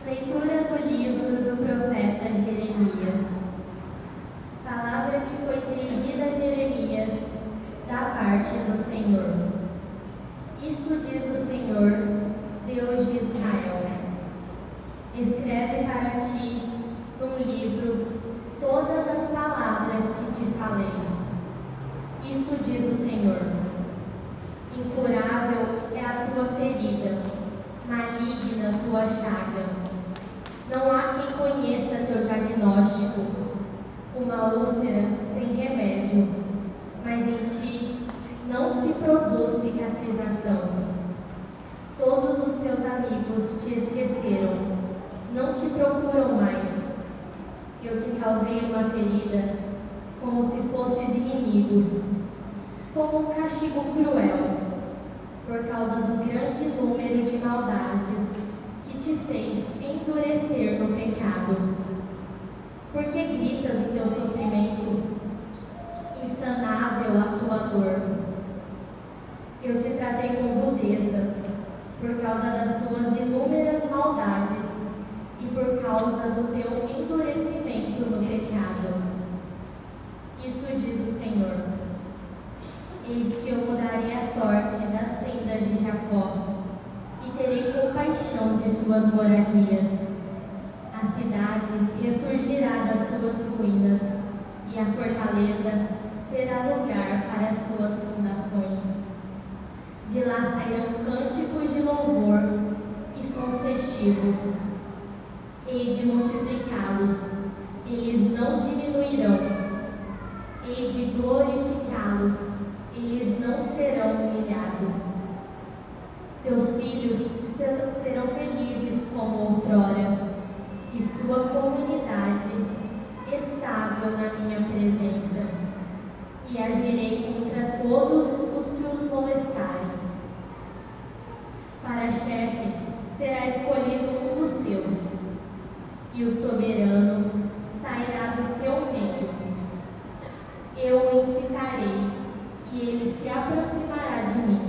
Leitura do livro do profeta Jeremias. Palavra que foi dirigida a Jeremias, da parte do Senhor. Isto diz o Senhor, Deus de Israel: escreve para ti, num livro, todas as palavras que te falei. Isto diz o Senhor: incurável é a tua ferida, maligna a tua chaga. Não há quem conheça teu diagnóstico. Uma úlcera tem remédio, mas em ti não se produz cicatrização. Todos os teus amigos te esqueceram, não te procuram mais. Eu te causei uma ferida, como se fosses inimigos, como um castigo cruel, por causa do grande número de maldades que te fez endurecer no pecado. Por que gritas em teu sofrimento? Insanável a tua dor. Eu te tratei com rudeza, por causa das tuas inúmeras maldades e por causa do teu endurecimento no pecado. Isto diz o Senhor: eis que eu mudarei a sorte das tendas de Jacó e terei compaixão de suas moradias. A cidade ressurgirá das suas ruínas e a fortaleza terá lugar para as suas fundações. De lá sairão cânticos de louvor e sons festivos. Hei de multiplicá-los, eles não diminuirão. Hei de glorificá-los, eles não serão humilhados. Teus filhos serão felizes como outrora, e sua comunidade estável na minha presença. E agirei contra todos os que os molestarem. Para chefe será escolhido um dos seus, e o soberano sairá do seu meio. Eu o incitarei, e ele se aproximará de mim.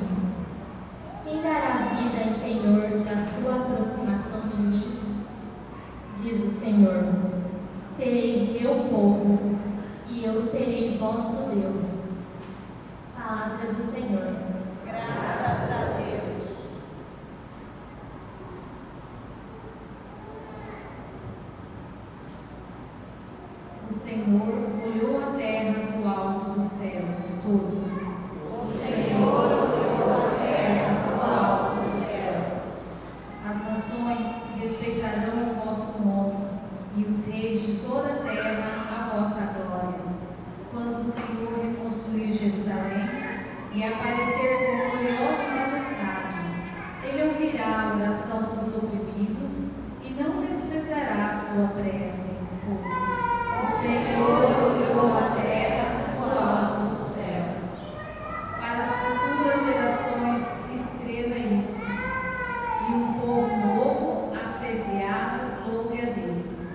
Quem dará vida em penhor da sua aproximação de mim? Diz o Senhor: sereis meu povo, e eu serei vosso Deus. Palavra do Senhor. Graças a Deus. O Senhor olhou a terra do alto do céu, todos. O Senhor olhou a terra do alto do céu. As nações respeitarão o vosso nome, e os reis de toda a terra a vossa glória. Quando o Senhor reconstruir Jerusalém e aparecer com gloriosa majestade, ele ouvirá a oração dos oprimidos e não desprezará a sua prece. Todos. O Senhor olhou a terra do alto do céu. Para as futuras gerações se escreva isso, e um povo novo a ser criado louve a Deus.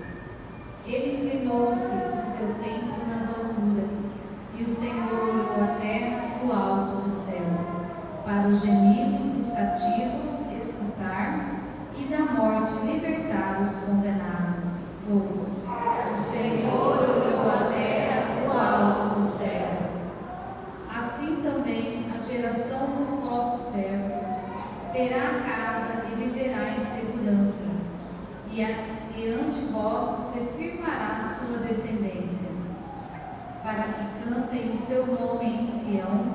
Ele inclinou-se de seu templo nas alturas, e o Senhor olhou a terra do alto do céu, para os gemidos dos cativos escutar, e da morte libertar os condenados. Todos. O Senhor olhou a terra do alto do céu. Assim também a geração dos vossos servos terá a casa e viverá em segurança, e ante vós se firmará sua descendência, para que cantem o seu nome em Sião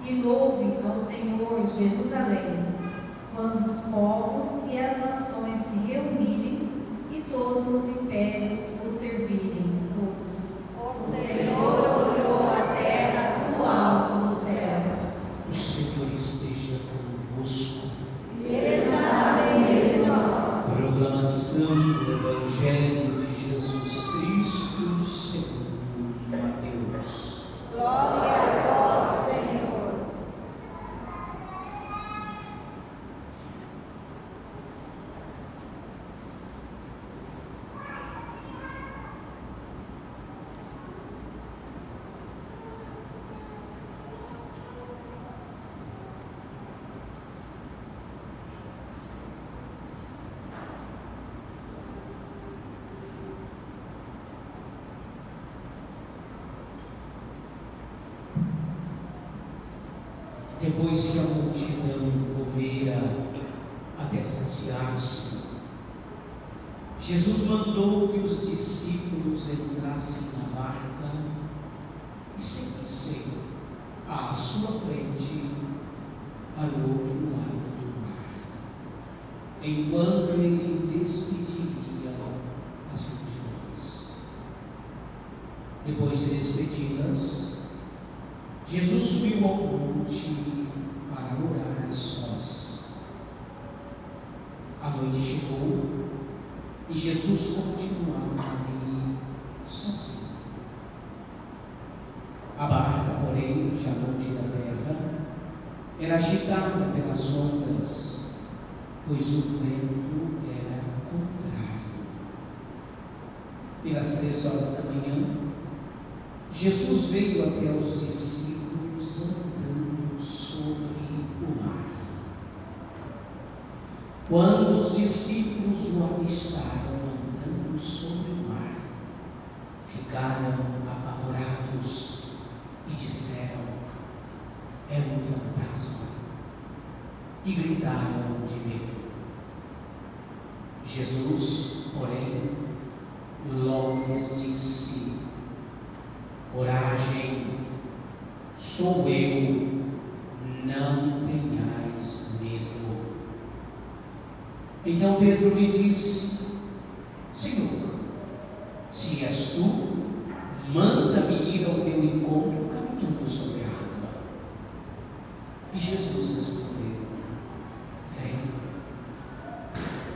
e louve ao Senhor Jerusalém, quando os povos e as nações se reunirem e todos os impérios o servirem. Todos. O Senhor olhou a terra do alto do céu. O Senhor esteja convosco. Ele está no meio de nós. Proclamação do Evangelho de Jesus Cristo segundo Mateus. Glória a vós, Senhor. depois que a multidão comera até saciar-se, Jesus mandou que os discípulos entrassem na barca e seguissem à sua frente para o outro lado do mar, enquanto ele despediria as multidões. Depois de despedi-las, Jesus subiu ao monte para orar a sós. A noite chegou e Jesus continuava ali sozinho. A barca, porém, já longe da terra, era agitada pelas ondas, pois o vento era contrário. Pelas 3 horas da manhã, Jesus veio até os discípulos andando sobre o mar. Quando os discípulos o avistaram andando sobre o mar, ficaram apavorados e disseram: é um fantasma, e gritaram de medo. Jesus, porém, logo lhes disse: coragem, sou eu, não tenhais medo. Então Pedro lhe disse: Senhor, se és tu, manda-me ir ao teu encontro caminhando sobre a água. E Jesus respondeu: vem.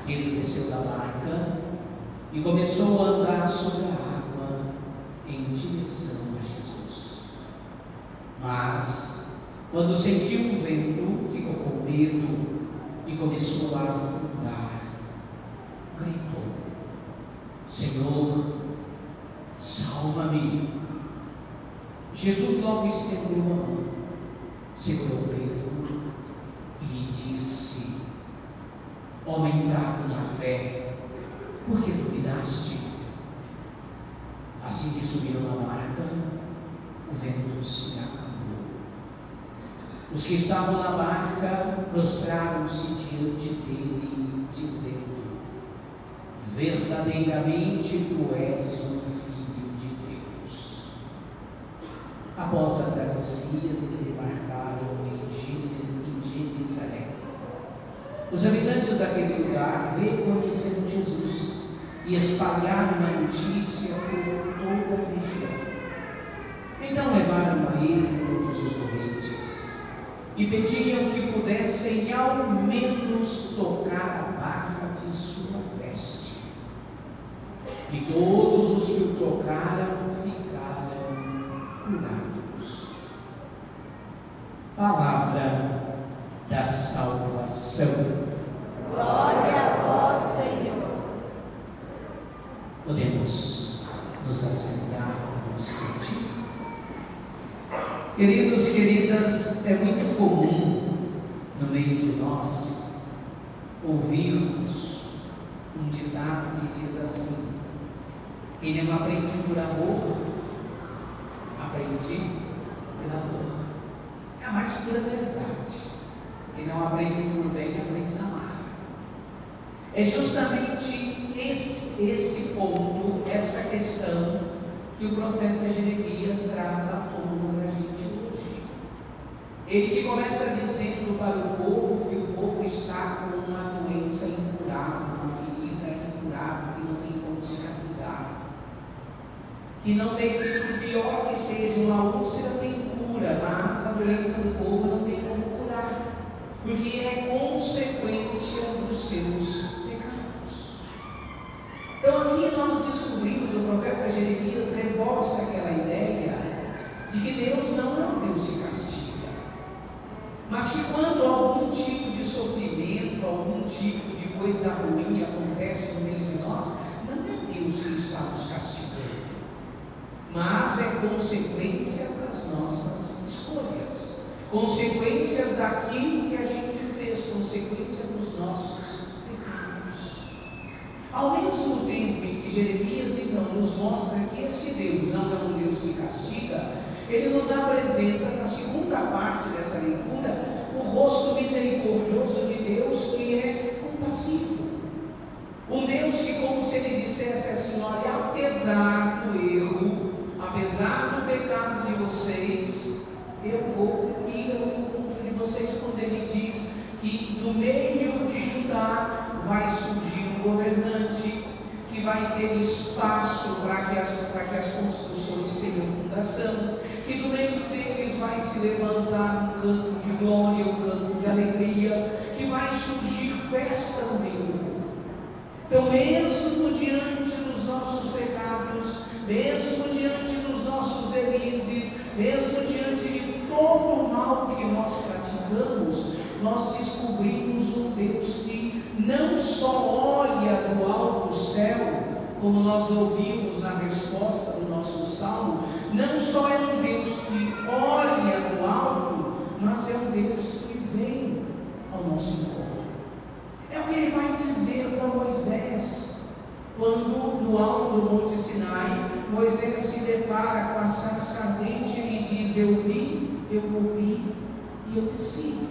Ele desceu da barca e começou a andar sobre a água em direção a Jesus. Mas, quando sentiu o vento, ficou com medo e começou a afundar. Gritou: Senhor, salva-me. Jesus logo estendeu a mão, segurou Pedro e lhe disse: homem fraco na fé, por que duvidaste? Assim que subiram na barca, o vento se acalmou. Os que estavam na barca prostraram-se diante dele, dizendo: verdadeiramente tu és o Filho de Deus. Após a travessia, desembarcaram em Genezaré. Os habitantes daquele lugar reconheceram Jesus e espalharam a notícia por toda a região. Então levaram a ele todos os doentes e pediam que pudessem ao menos tocar a barra de sua veste. E todos os que o tocaram ficaram curados. Palavra da salvação. Glória a vós, Senhor. Podemos nos assentar por um instante. Queridos, queridas, é muito comum no meio de nós ouvirmos um ditado que diz assim: quem não aprende por amor, aprende pela dor. É a mais pura verdade. Quem não aprende por bem, aprende na marra. É justamente esse ponto, essa questão que o profeta Jeremias traz à tona para a gente hoje. Ele que começa dizendo para o povo que o povo está com uma doença incurável, uma ferida incurável que não tem como cicatrizar, que não tem, que por pior que seja uma úlcera tem cura, mas a doença do povo não tem como curar, porque é consequência dos seus pecados. Então aqui nós descobrimos, o profeta Jeremias reforça aquela ideia de que Deus não é um Deus que castiga, mas que quando algum tipo de sofrimento, algum tipo de coisa ruim acontece no meio de nós, não é Deus que está nos castigando, mas é consequência das nossas escolhas, consequência daquilo que a gente fez, consequência dos nossos pecados. Ao mesmo tempo em que Jeremias então nos mostra que esse Deus não é um Deus que castiga, ele nos apresenta, na segunda parte dessa leitura, o rosto misericordioso de Deus, que é compassivo. Um Deus que, como se ele dissesse assim: olha, apesar do erro, apesar do pecado de vocês, eu vou ir ao encontro de vocês, quando ele diz que do meio de Judá vai surgir um governante, que vai ter espaço para que as construções tenham fundação, que do meio deles vai se levantar um canto de glória, um canto de alegria, que vai surgir festa no meio do povo. Então, mesmo diante dos nossos pecados, mesmo diante dos nossos delizes, mesmo diante de todo o mal que nós praticamos, nós descobrimos um Deus que não só olha do alto céu, como nós ouvimos na resposta do nosso salmo, não só é um Deus que olha do alto, mas é um Deus que vem ao nosso encontro. É o que ele vai dizer para Moisés, quando no alto do Monte Sinai, Moisés se depara com a sarça ardente, ele diz: eu vi, eu ouvi e eu desci.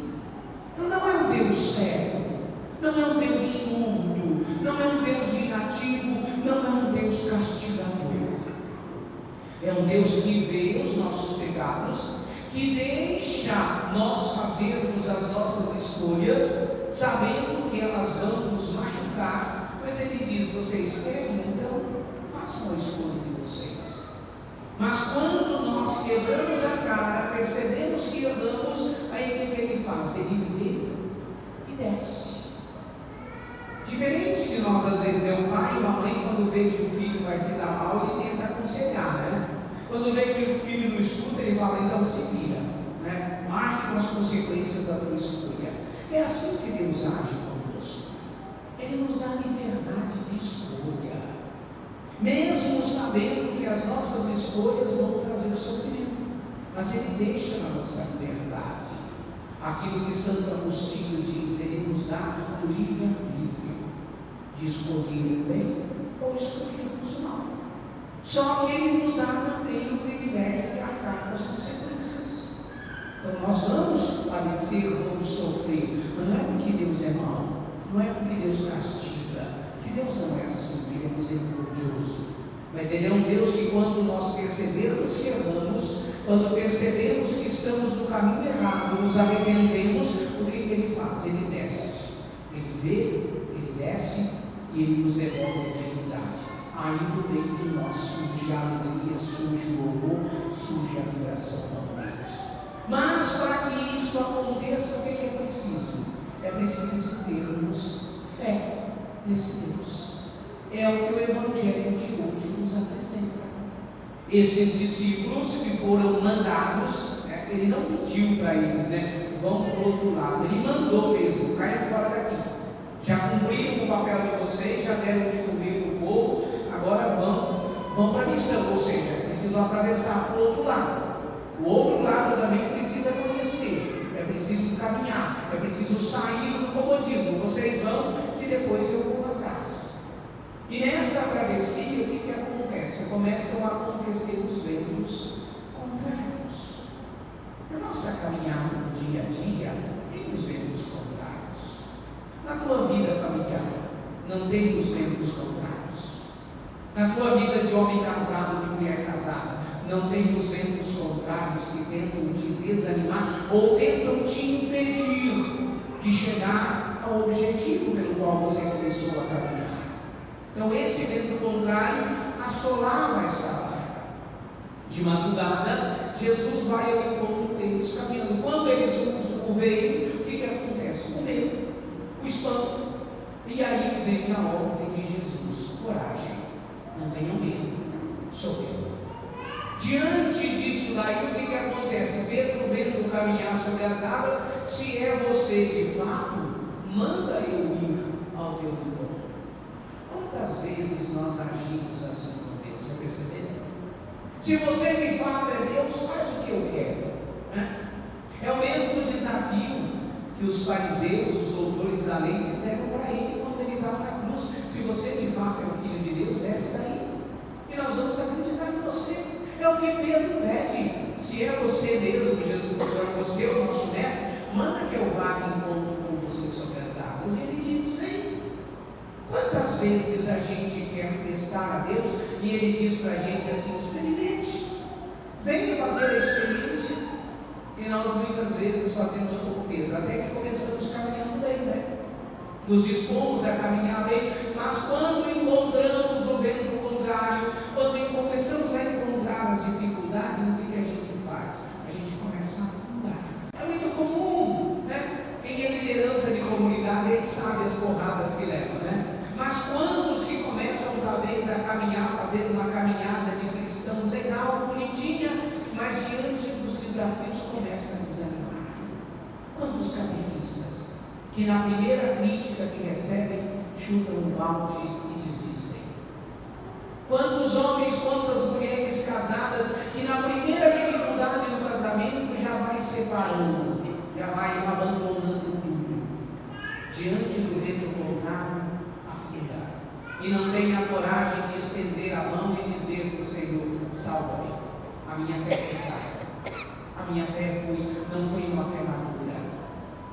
Então não é um Deus cego, não é um Deus surdo, não é um Deus inativo, não é um Deus castigador. É um Deus que vê os nossos pecados, que deixa nós fazermos as nossas escolhas, sabendo que elas vão nos machucar, mas ele diz: vocês querem, então façam a escolha de vocês. Mas quando nós quebramos a cara, percebemos que erramos, aí o que ele faz? Ele vê e desce. Diferente de nós, às vezes, né? O pai e a mãe, quando vê que o filho vai se dar mal, ele tenta aconselhar, né? Quando vê que o filho não escuta, ele fala: então se vira, né? Marque com as consequências da tua escolha. É assim que Deus age conosco. Ele nos dá liberdade de escolha, mesmo sabendo que as nossas escolhas vão trazer sofrimento, mas ele deixa na nossa liberdade aquilo que Santo Agostinho diz: ele nos dá o livre-arbítrio de escolher o bem ou escolher o mal. Só que ele nos dá também o privilégio de arcar com as consequências. Então nós vamos padecer, vamos sofrer, mas não é porque Deus é mau, não é porque Deus castiga, porque Deus não é assim. Ele é misericordioso, mas ele é um Deus que, quando nós percebermos que erramos, quando percebemos que estamos no caminho errado, nos arrependemos, o que ele faz? Ele desce, ele vê, ele desce e ele nos devolve a dignidade. Aí do meio de nós surge a alegria, surge o louvor, surge a vibração novamente. Mas para que isso aconteça, o que é preciso? É preciso termos fé nesse Deus. É o que o Evangelho de hoje nos apresenta. Esses discípulos que foram mandados, né, ele não pediu para eles, né, vão para o outro lado, ele mandou mesmo: caiam fora daqui, já cumpriram o papel de vocês, já deram de comer para o povo, agora vão para a missão, ou seja, precisam atravessar para o outro lado. O outro lado também precisa conhecer, é preciso caminhar, é preciso sair do comodismo. Vocês vão, que depois eu vou lá atrás. E nessa travessia, o que acontece? Começam a acontecer os ventos contrários. Na nossa caminhada no dia a dia, tem os ventos contrários. Na tua vida familiar, não tem os ventos contrários. Na tua vida de homem casado, de mulher casada, não tem os ventos contrários que tentam te desanimar ou tentam te impedir de chegar ao objetivo pelo qual você começou a caminhar. Então esse vento contrário assolava essa barca. De madrugada, Jesus vai ao encontro deles caminhando. Quando eles o veem, o que acontece? O medo, o espanto. E aí vem a ordem de Jesus: coragem, não tenham medo, sou eu. Diante disso daí, o que acontece? Pedro vendo caminhar sobre as águas: se é você de fato, manda eu ir ao teu encontro. Quantas vezes nós agimos assim com Deus? Já perceberam? Se você de fato é Deus, faz o que eu quero, né? É o mesmo desafio que os fariseus, os doutores da lei, fizeram para ele quando ele estava na cruz: se você de fato é o Filho de Deus, desce daí e nós vamos acreditar em você. É o que Pedro pede: se é você mesmo, Jesus, você é o nosso mestre, manda que eu vá de encontro com você sobre as águas. E ele diz: vem. Quantas vezes a gente quer testar a Deus e ele diz para a gente assim: experimente, venha fazer a experiência. E nós muitas vezes fazemos como Pedro, até que começamos caminhando bem, né? Nos dispomos a caminhar bem, mas quando encontramos o vento contrário, quando começamos a encontrar as dificuldades, o que a gente faz? A gente começa a afundar. É muito comum, né? Quem é liderança de comunidade, ele sabe as porradas que leva, né? Mas quantos que começam talvez a caminhar, fazer uma caminhada de cristão legal, bonitinha, mas diante dos desafios começam a desanimar? Quantos catequistas que na primeira crítica que recebem, chutam o balde e desistem? Quantos homens, quantas mulheres casadas que na primeira dificuldade do casamento já vai separando, já vai abandonando tudo, diante do vento contrário, afundar, e não tem a coragem de estender a mão e dizer para o Senhor: salva-me, a minha fé foi fraca, a minha fé não foi uma fé madura,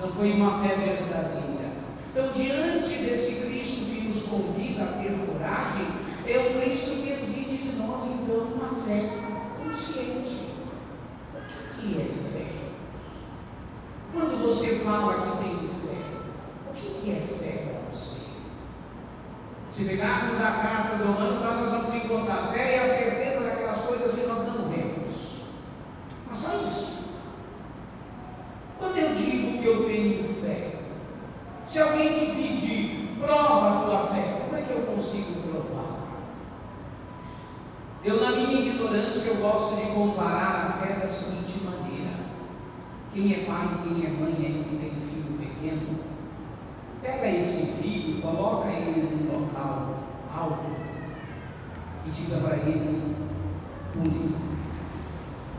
não foi uma fé verdadeira. Então, diante desse Cristo que nos convida a ter coragem, é um Cristo que exige de nós então uma fé consciente. O que é fé? Quando você fala que tem fé, o que é fé para você? Se pegarmos a carta aos Romanos, lá nós vamos encontrar fé e a certeza daquelas coisas que nós não vemos. Mas só isso. Quando eu digo que eu tenho fé, se alguém me pedir, prova a tua fé, como é que eu consigo provar? Eu, na minha ignorância, eu gosto de comparar a fé da seguinte maneira: quem é pai, quem é mãe aí que tem filho pequeno, pega esse filho, coloca ele num local alto e diga para ele: pule.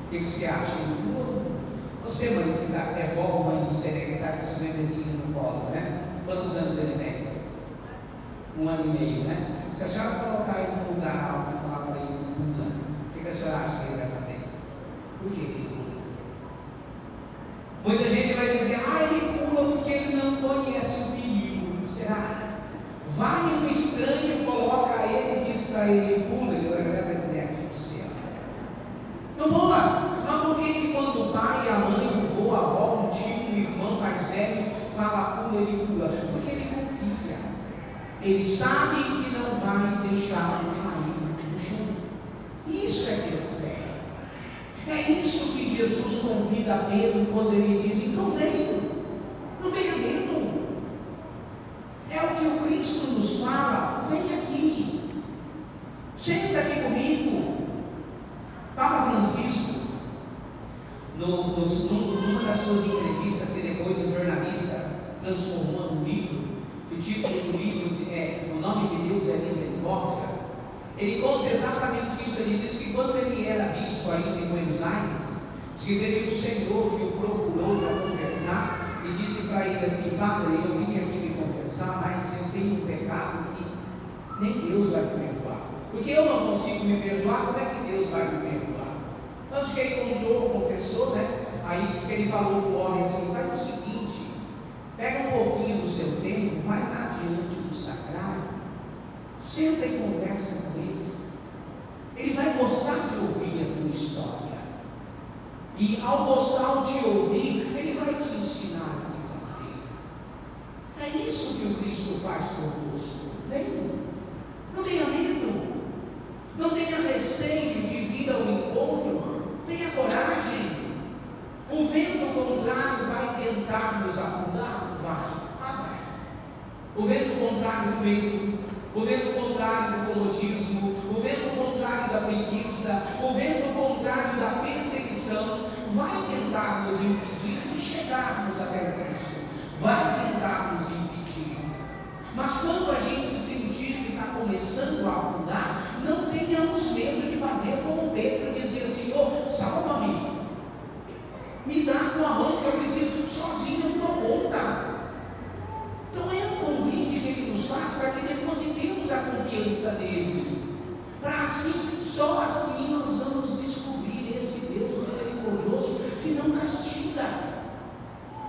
O que você acha? Ele pula? Você, mãe, que é vó, mãe, não sei, que está com esse bebezinho no colo, né? Quantos anos ele tem? 1 ano e meio, né? Se a senhora colocar ele num lugar alto e falar para ele: pula, o que a senhora acha que ele vai fazer? Por que ele pula? Muita gente vai dizer: ele pula porque ele não conhece o perigo. Será? Vai um estranho, coloca ele e diz para ele: pula, ele vai dizer: aqui o céu. Não pula. Mas por que quando o pai, a mãe, o avô, a avó, um tio, um irmão mais velho fala pula, ele pula? Porque ele confia. Ele sabe que não vai deixar cair no chão. Isso é ter fé. É isso que Jesus convida Pedro quando ele diz: então vem, não tenha medo. É o que o Cristo nos fala: vem aqui, senta aqui comigo. Papa Francisco, numa das suas entrevistas, que depois o jornalista transformou num livro, que o título do livro é O Nome de Deus é Misericórdia, ele conta exatamente isso. Ele diz que quando ele era bispo ainda em Buenos Aires, diz que teve um senhor que o procurou para conversar e disse para ele assim: padre, eu vim aqui me confessar, mas eu tenho um pecado que nem Deus vai me perdoar, porque eu não consigo me perdoar, como é que Deus vai me perdoar? Então diz que ele contou, confessou, né? Aí diz que ele falou para o homem assim: faz o seguinte, pega um pouquinho do seu tempo, vai lá diante do sacrário, senta e conversa com ele. Ele vai gostar de ouvir a tua história, e ao gostar de ouvir, ele vai te ensinar o que fazer. É isso que o Cristo faz conosco. Vem, não tenha medo, não tenha receio de vir ao encontro, tenha coragem. O vento contrário vai tentar nos afundar? Vai. O vento contrário do medo, o vento contrário do comodismo, o vento contrário da preguiça, o vento contrário da perseguição, vai tentar nos impedir de chegarmos até o Cristo, vai tentar nos impedir. Mas quando a gente sentir que está começando a afundar, não tenhamos medo de fazer como Pedro, dizer: Senhor, salva-me, me dá a tua mão que eu preciso, sozinho eu não dou conta. Então é um convite que ele nos faz para que depositemos a confiança nele, para assim, só assim nós vamos descobrir esse esse Deus misericordioso que não castiga,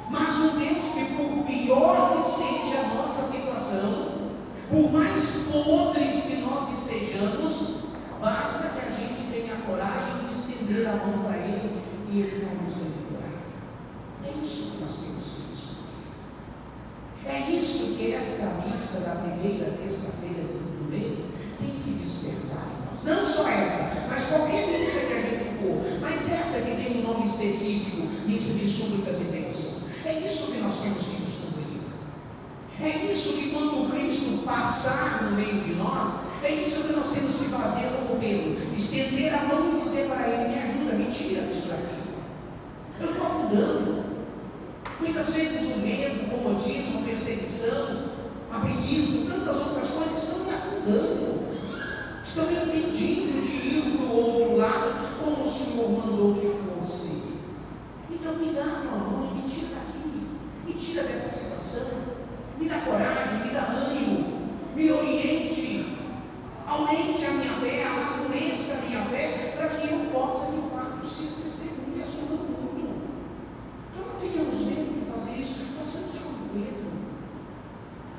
mas um Deus que, por pior que seja a nossa situação, por mais podres que nós estejamos, basta que a gente tenha a coragem de estender a mão para Ele e Ele vai nos revigorar. É isso que nós temos que descobrir. É isso que esta missa da primeira terça-feira do mês tem que despertar em nós. Não só essa, mas qualquer missa que a gente for, mas essa que tem um nome específico, missa de súplicas e bênçãos. É isso que nós temos que descobrir. É isso que, quando Cristo passar no meio de nós, é isso que nós temos que fazer como Pedro: estender a mão e dizer para Ele: me ajuda, me tira disso daqui. Eu estou afundando. Muitas vezes o medo, o comodismo, a perseguição, a preguiça, tantas outras coisas estão me afundando, estão me impedindo de ir para o outro lado como o Senhor mandou que fosse. Então me dá a tua mão e me tira daqui, me tira dessa situação, me dá coragem, me dá ânimo, me oriente, aumente a minha fé, amadureça a minha fé, para que eu possa de fato ser testemunha sobre o mundo. Então não tenhamos medo de fazer isso, façamos com medo.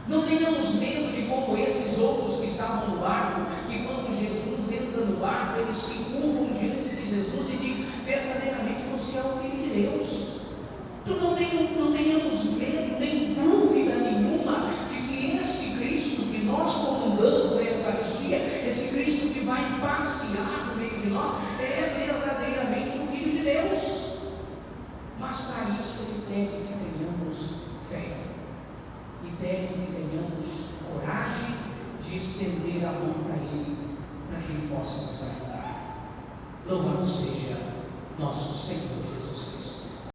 Não tenhamos medo de como esses outros que estavam no barco, que quando Jesus entra no barco, eles se curvam diante de Jesus e dizem: verdadeiramente você é o Filho de Deus. Então não tenhamos medo, nem dúvida nenhuma, de que esse Cristo que nós comungamos na Eucaristia, esse Cristo que vai passear no meio de nós, é verdadeiramente o Filho de Deus. Mas para isso Ele pede que tenhamos fé, e pede que tenhamos coragem de estender a mão para Ele, para que Ele possa nos ajudar. Louvado seja nosso Senhor Jesus Cristo.